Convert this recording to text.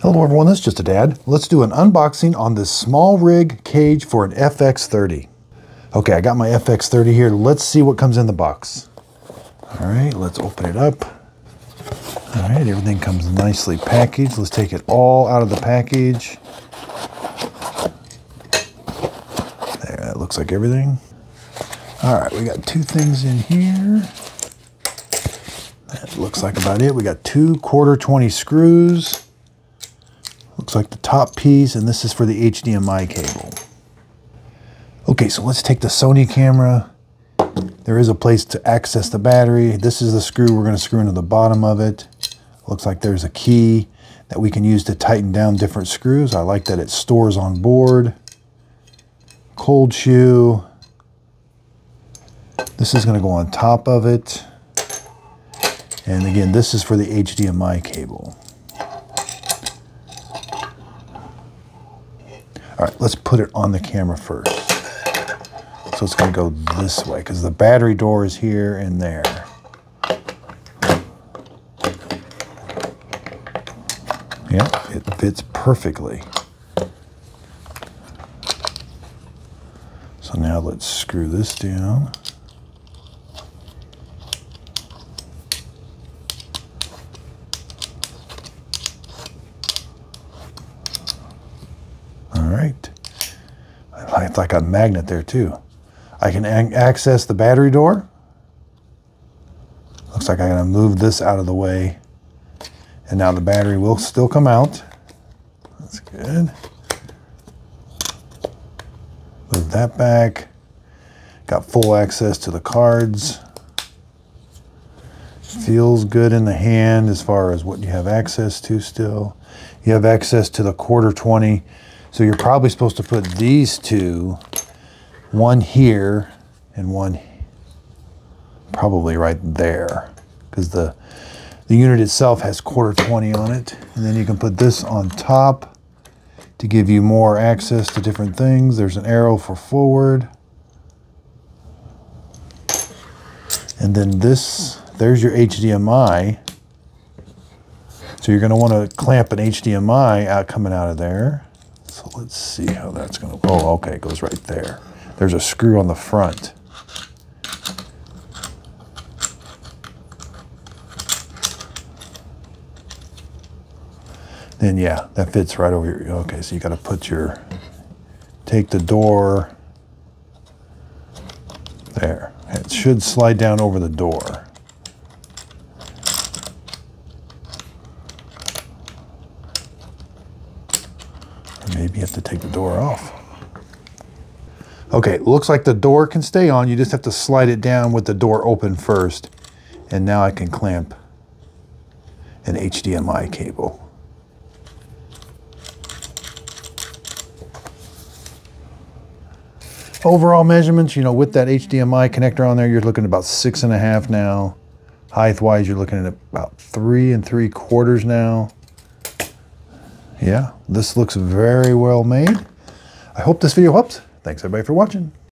Hello everyone, this is Just a Dad. Let's do an unboxing on this SmallRig cage for an FX30. Okay, I got my FX30 here. Let's see what comes in the box. All right, let's open it up. All right, everything comes nicely packaged. Let's take it all out of the package. There, that looks like everything. All right, we got two things in here. That looks like about it. We got two 1/4-20 screws. Looks like the top piece, and this is for the HDMI cable. Okay, so let's take the Sony camera. There is a place to access the battery. This is the screw we're going to screw into the bottom of it. Looks like there's a key that we can use to tighten down different screws. I like that it stores on board. Cold shoe. This is going to go on top of it. And again, this is for the HDMI cable. All right, let's put it on the camera first. So it's going to go this way because the battery door is here and there. Yeah, it fits perfectly. So now let's screw this down. Right. It's like a magnet there too. I can access the battery door. Looks like I'm going to move this out of the way. And now the battery will still come out. That's good. Move that back. Got full access to the cards. Feels good in the hand as far as what you have access to still. You have access to the 1/4-20. So you're probably supposed to put these two, one here and one probably right there, because the unit itself has 1/4-20 on it. And then you can put this on top to give you more access to different things. There's an arrow for forward. And then there's your HDMI. So you're going to want to clamp an HDMI out coming out of there. So let's see how that's going to, oh, okay, it goes right there. There's a screw on the front. Then yeah, that fits right over here. Okay, so you got to put take the door there. It should slide down over the door. Maybe you have to take the door off. Okay, looks like the door can stay on. You just have to slide it down with the door open first. And now I can clamp an HDMI cable. Overall measurements, you know, with that HDMI connector on there, you're looking at about 6.5 now. Height-wise, you're looking at about 3 3/4 now. Yeah, this looks very well made. I hope this video helps. Thanks everybody for watching.